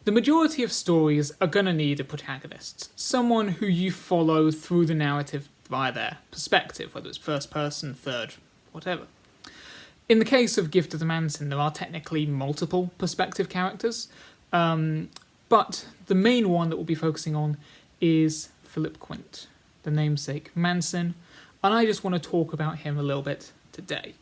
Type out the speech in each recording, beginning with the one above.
the majority of stories are going to need a protagonist, someone who you follow through the narrative via their perspective, whether it's first person, third, whatever. In the case of Gift of the Mancynn, there are technically multiple perspective characters, but the main one that we'll be focusing on is Philip Quint, the namesake Mancynn, and I just want to talk about him a little bit today.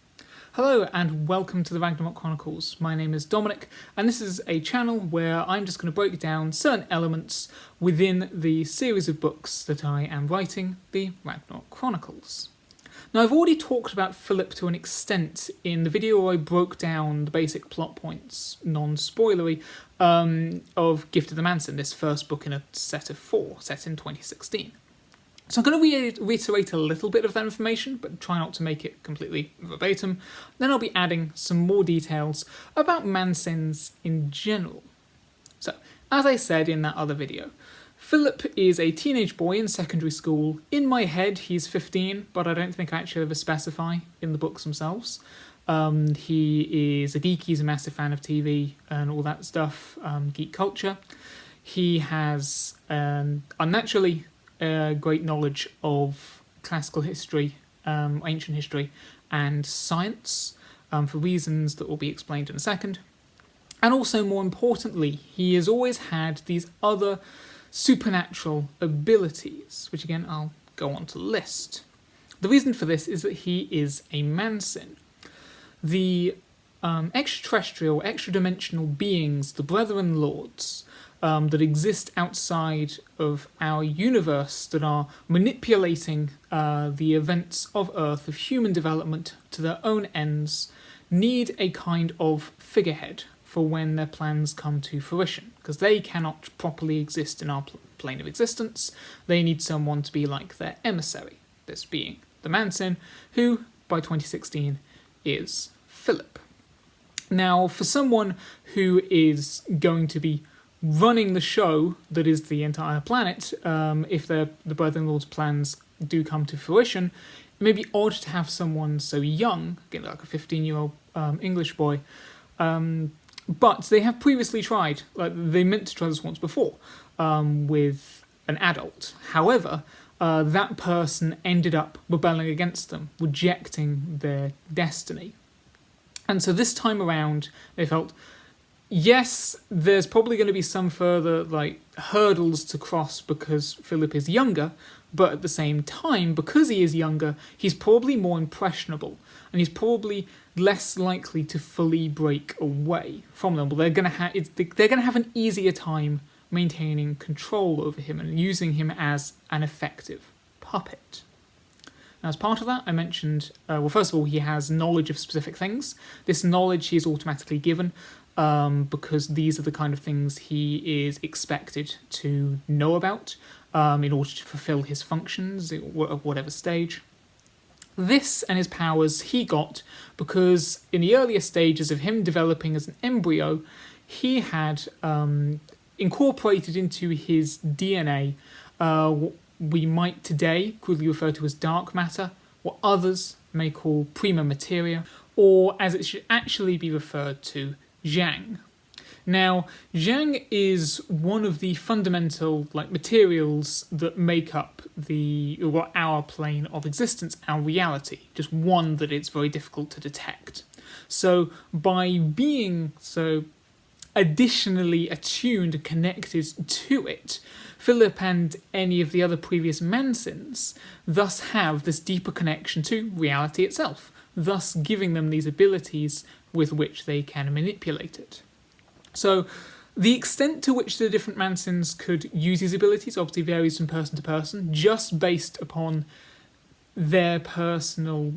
Hello and welcome to the Ragnarök Chronicles. My name is Dominic, and this is a channel where I'm just going to break down certain elements within the series of books that I am writing, the Ragnarök Chronicles. Now, I've already talked about Philip to an extent in the video where I broke down the basic plot points, non-spoilery, of Gift of the Mancynn, this first book in a set of 4, set in 2016. So I'm going to reiterate a little bit of that information, but try not to make it completely verbatim. Then I'll be adding some more details about Mancynns in general. So, as I said in that other video, Philip is a teenage boy in secondary school. In my head, he's 15, but I don't think I actually ever specify in the books themselves. He is a geek, he's a massive fan of TV and all that stuff, geek culture. He has unnaturally great knowledge of classical history, ancient history, and science, for reasons that will be explained in a second. And also, more importantly, he has always had these other supernatural abilities, which again I'll go on to list. The reason for this is that he is a Mancynn. The extraterrestrial, extra-dimensional beings, the Brethren Lords, that exist outside of our universe, that are manipulating the events of Earth, of human development to their own ends, need a kind of figurehead for when their plans come to fruition, because they cannot properly exist in our plane of existence. They need someone to be like their emissary, this being the Mancynn, who, by 2016, is Philip. Now, for someone who is going to be running the show that is the entire planet, if the Brethren Lord's plans do come to fruition, it may be odd to have someone so young, again like a 15-year-old English boy, but they have previously tried, like they meant to try this once before, with an adult. However, that person ended up rebelling against them, rejecting their destiny. And so this time around, they felt, yes, there's probably going to be some further hurdles to cross because Philip is younger, but at the same time, because he is younger, he's probably more impressionable, and he's probably less likely to fully break away from them. But they're going to have an easier time maintaining control over him and using him as an effective puppet. Now, as part of that, I mentioned, well, first of all, he has knowledge of specific things. This knowledge he is automatically given because these are the kind of things he is expected to know about in order to fulfill his functions at whatever stage. This and his powers he got because in the earlier stages of him developing as an embryo, he had incorporated into his DNA what we might today crudely refer to as dark matter, what others may call prima materia, or as it should actually be referred to, ziangg. Now, ziangg is one of the fundamental materials that make up our plane of existence, our reality, just one that it's very difficult to detect. So by being so additionally attuned and connected to it, Philip and any of the other previous Mancynns thus have this deeper connection to reality itself, thus giving them these abilities with which they can manipulate it. So the extent to which the different Mancynns could use these abilities obviously varies from person to person, just based upon their personal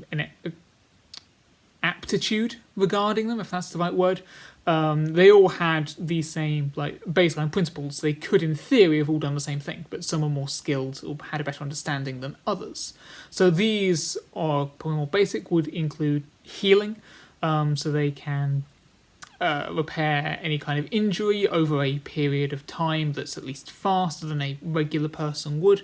aptitude regarding them, if that's the right word. They all had the same baseline principles. They could, in theory, have all done the same thing, but some are more skilled or had a better understanding than others. So these are probably more basic, would include healing, so they can repair any kind of injury over a period of time that's at least faster than a regular person would.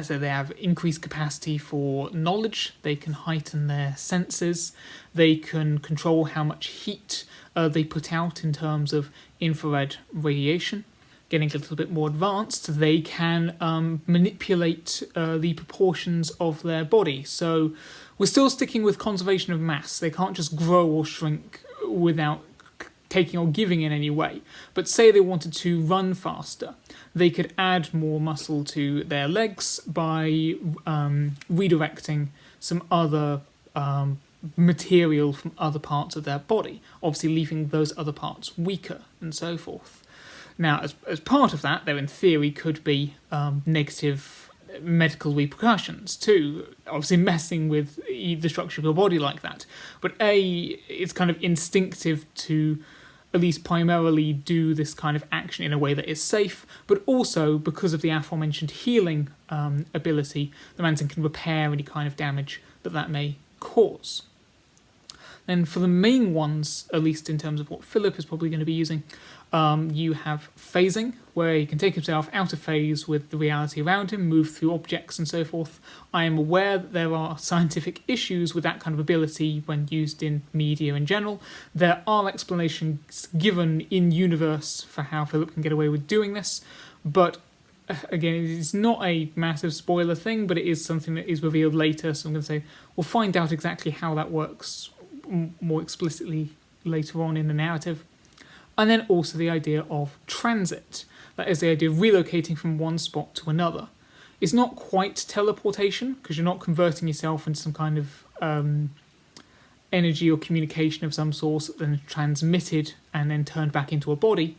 So they have increased capacity for knowledge, they can heighten their senses, they can control how much heat they put out in terms of infrared radiation. Getting a little bit more advanced, they can manipulate the proportions of their body. So we're still sticking with conservation of mass. They can't just grow or shrink without taking or giving in any way. But say they wanted to run faster, they could add more muscle to their legs by redirecting some other material from other parts of their body, obviously leaving those other parts weaker and so forth. Now, as part of that, there in theory could be negative medical repercussions too, obviously messing with the structure of your body like that. But it's kind of instinctive to at least primarily do this kind of action in a way that is safe, but also because of the aforementioned healing ability, the Mancynn can repair any kind of damage that may cause. Then for the main ones, at least in terms of what Philip is probably going to be using, you have phasing, where he can take himself out of phase with the reality around him, move through objects and so forth. I am aware that there are scientific issues with that kind of ability when used in media in general. There are explanations given in universe for how Philip can get away with doing this, but again, it's not a massive spoiler thing, but it is something that is revealed later, so I'm going to say we'll find out exactly how that works more explicitly later on in the narrative. And then also the idea of transit. That is the idea of relocating from one spot to another. It's not quite teleportation, because you're not converting yourself into some kind of energy or communication of some sort, then transmitted and then turned back into a body.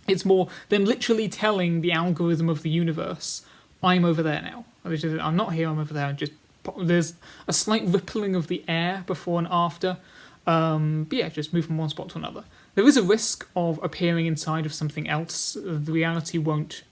It's more them literally telling the algorithm of the universe, I'm over there now. I'm not here, I'm over there. And just there's a slight rippling of the air before and after. But yeah, just move from one spot to another. There is a risk of appearing inside of something else. The reality won't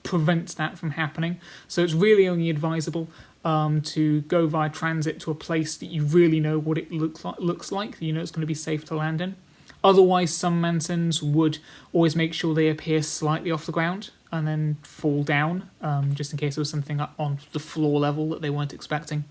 prevent that from happening. So it's really only advisable to go via transit to a place that you really know what it looks like, you know it's going to be safe to land in. Otherwise, some Mancyns would always make sure they appear slightly off the ground and then fall down, just in case there was something up on the floor level that they weren't expecting.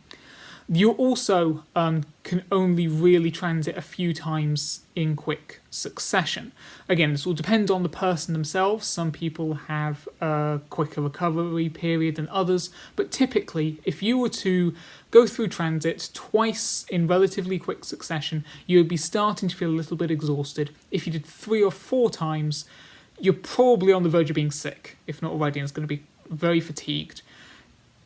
You also can only really transit a few times in quick succession. Again, this will depend on the person themselves. Some people have a quicker recovery period than others, but typically, if you were to go through transit twice in relatively quick succession, you would be starting to feel a little bit exhausted. If you did 3 or 4 times, you're probably on the verge of being sick, if not already, and it's going to be very fatigued.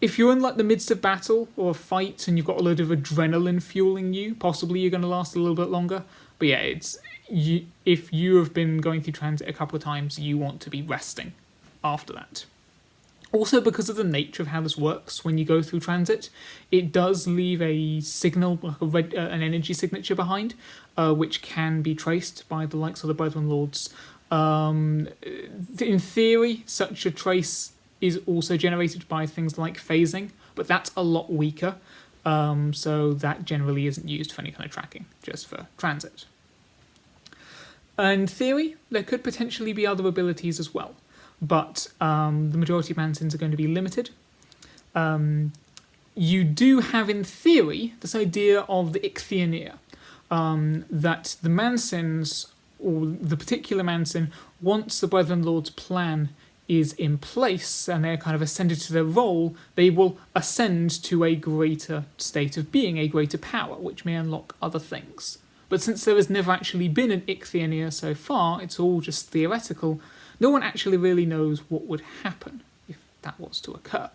If you're in like the midst of battle or a fight and you've got a load of adrenaline fueling you, possibly you're going to last a little bit longer. But yeah, if you have been going through transit a couple of times, you want to be resting after that. Also, because of the nature of how this works, when you go through transit, it does leave a signal, like an energy signature behind, which can be traced by the likes of the Brethren Lords. In theory, such a trace is also generated by things like phasing, but that's a lot weaker, so that generally isn't used for any kind of tracking, just for transit. In theory, there could potentially be other abilities as well, but the majority of Mancyns are going to be limited. You do have, in theory, this idea of the ichthyoneer, that the Mancyns, or the particular Mancynn, once the Brethren Lord's plan is in place and they're kind of ascended to their role, they will ascend to a greater state of being, a greater power, which may unlock other things. But since there has never actually been an ichthyoneer so far, it's all just theoretical, no one actually really knows what would happen if that was to occur.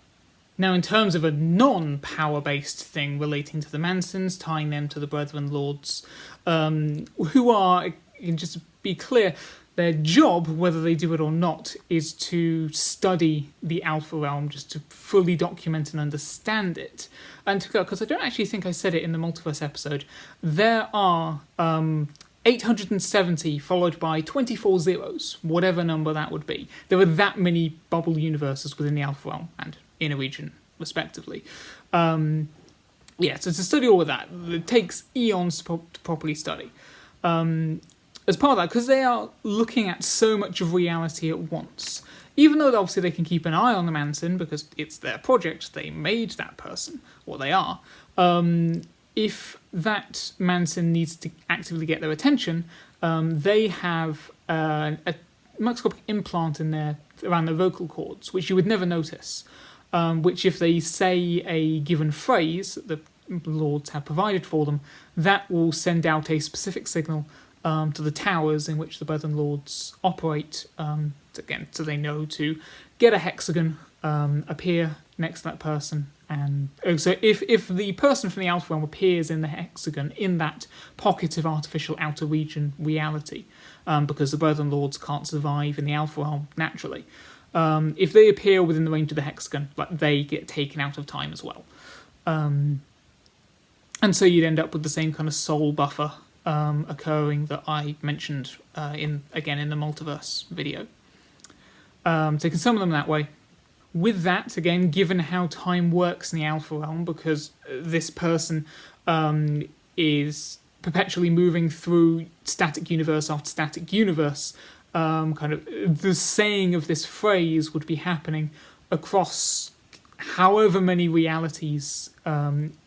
Now, in terms of a non-power-based thing relating to the Mancyns, tying them to the Brethren Lords, who are, just to be clear, their job, whether they do it or not, is to study the Alpha Realm, just to fully document and understand it. And because I don't actually think I said it in the Multiverse episode, there are 870 followed by 24 zeros, whatever number that would be. There are that many bubble universes within the Alpha Realm and Inner Region, respectively. So to study all of that, it takes eons to properly study. As part of that, because they are looking at so much of reality at once, even though obviously they can keep an eye on the Mancynn because it's their project, they made that person, or they are, if that Mancynn needs to actively get their attention, they have a microscopic implant in there around their vocal cords, which you would never notice, which if they say a given phrase that the lords have provided for them, that will send out a specific signal to the towers in which the Brethren Lords operate, again, so they know to get a hexagon, appear next to that person, and so if the person from the Outer Realm appears in the hexagon, in that pocket of artificial outer region reality, because the Brethren Lords can't survive in the Outer Realm naturally, if they appear within the range of the hexagon, like, they get taken out of time as well. And so you'd end up with the same kind of soul buffer occurring that I mentioned in the multiverse video. So you can summon them that way. With that, again, given how time works in the Alpha Realm, because this person is perpetually moving through static universe after static universe, kind of the saying of this phrase would be happening across however many realities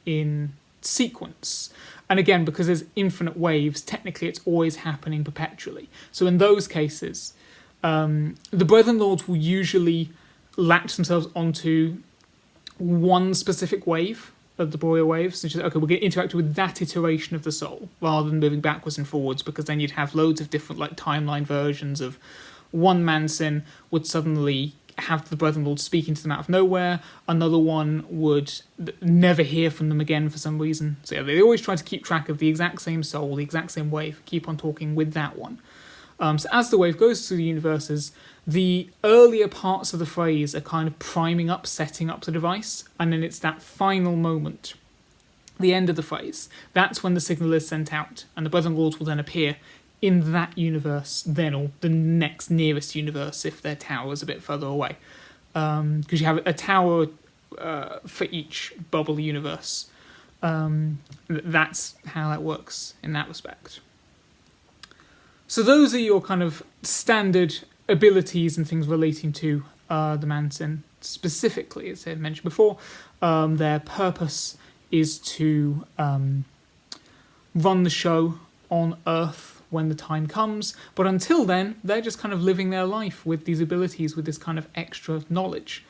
in sequence. And again, because there's infinite waves, technically it's always happening perpetually. So in those cases, the Brethren Lords will usually latch themselves onto one specific wave of the Boreal waves, which is, okay, we're going to interact with that iteration of the soul, rather than moving backwards and forwards, because then you'd have loads of different like timeline versions of one Mancynn would suddenly have the Brethren Lords speaking to them out of nowhere, another one would never hear from them again for some reason. So yeah, they always try to keep track of the exact same soul, the exact same wave, keep on talking with that one. So as the wave goes through the universes, the earlier parts of the phrase are kind of priming up, setting up the device, and then it's that final moment, the end of the phrase. That's when the signal is sent out, and the Brethren Lords will then appear in that universe then, or the next nearest universe if their tower is a bit further away. Because you have a tower for each bubble universe. That's how that works in that respect. So those are your kind of standard abilities and things relating to the Mancynn. Specifically, as I mentioned before, their purpose is to run the show on Earth when the time comes, but until then, they're just kind of living their life with these abilities, with this kind of extra knowledge.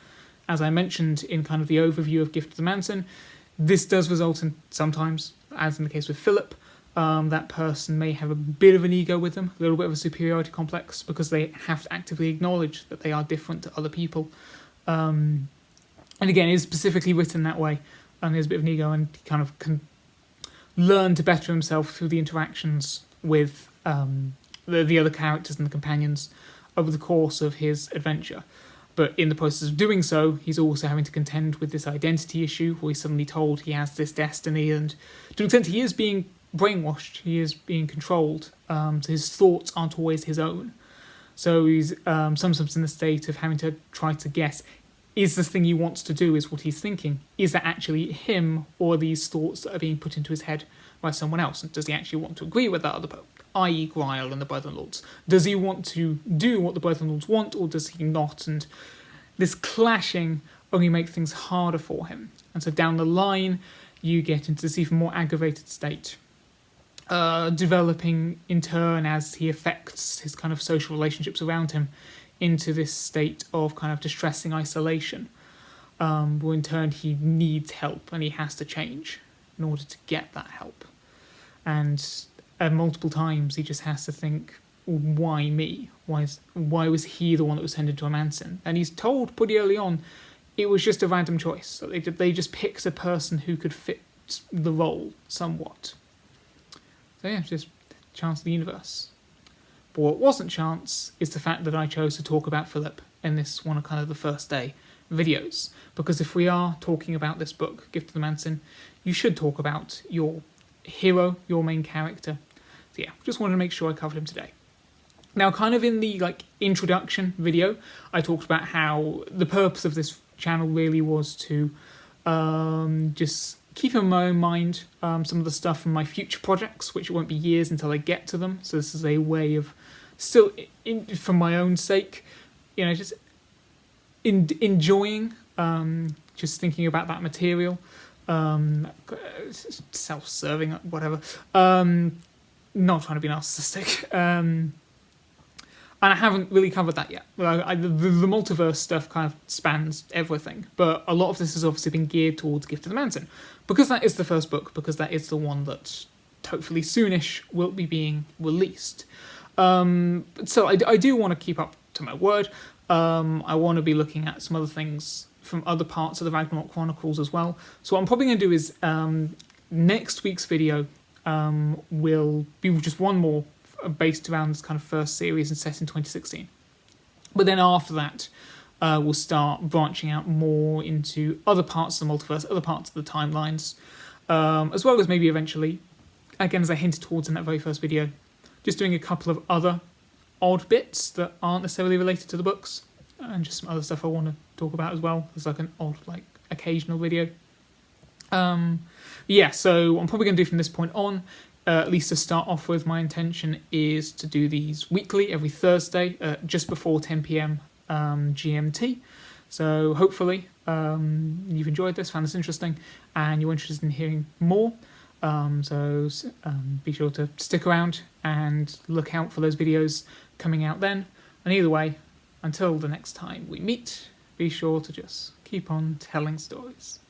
As I mentioned in kind of the overview of Gift of the Mancynn, this does result in sometimes, as in the case with Philip, that person may have a bit of an ego with them, a little bit of a superiority complex, because they have to actively acknowledge that they are different to other people. And again, it is specifically written that way, and there's a bit of an ego, and he kind of can learn to better himself through the interactions with the other characters and the companions over the course of his adventure. But in the process of doing so, he's also having to contend with this identity issue, where he's suddenly told he has this destiny, and to an extent he is being brainwashed, he is being controlled, so his thoughts aren't always his own. So he's sometimes in the state of having to try to guess, is this thing he wants to do, is what he's thinking, is that actually him, or these thoughts that are being put into his head by someone else, and does he actually want to agree with that other person, i.e. Grail and the Brethren Lords? Does he want to do what the Brethren Lords want, or does he not? And this clashing only makes things harder for him. And so down the line, you get into this even more aggravated state, developing in turn as he affects his kind of social relationships around him into this state of kind of distressing isolation, where in turn he needs help and he has to change in order to get that help. And multiple times he just has to think, why me? Why was he the one that was sent into a Mancynn? And he's told pretty early on it was just a random choice. So they just picked a person who could fit the role somewhat. So yeah, just chance of the universe. But what wasn't chance is the fact that I chose to talk about Philip in this one of kind of the first day videos. Because if we are talking about this book, Gift of the Mancynn, you should talk about your hero, your main character. So yeah, just wanted to make sure I covered him today. Now, kind of in the introduction video, I talked about how the purpose of this channel really was to just keep in my own mind some of the stuff from my future projects, which it won't be years until I get to them. So this is a way of still, for my own sake, just enjoying just thinking about that material. Self-serving, whatever. Not trying to be narcissistic. And I haven't really covered that yet. The multiverse stuff kind of spans everything, but a lot of this has obviously been geared towards Gift of the Mancynn, because that is the first book, because that is the one that hopefully soonish will be being released. So I do want to keep up to my word. I want to be looking at some other things from other parts of the Ragnarök Chronicles as well. So what I'm probably going to do is next week's video will be just one more based around this kind of first series and set in 2016. But then after that, we'll start branching out more into other parts of the multiverse, other parts of the timelines, as well as maybe eventually, again, as I hinted towards in that very first video, just doing a couple of other odd bits that aren't necessarily related to the books, and just some other stuff I want to talk about as well. There's like an odd, like, occasional video. Yeah, so what I'm probably going to do from this point on, at least to start off with, my intention is to do these weekly, every Thursday, just before 10 p.m. GMT. So hopefully you've enjoyed this, found this interesting, and you're interested in hearing more. So be sure to stick around and look out for those videos coming out then. And either way, until the next time we meet, be sure to just keep on telling stories.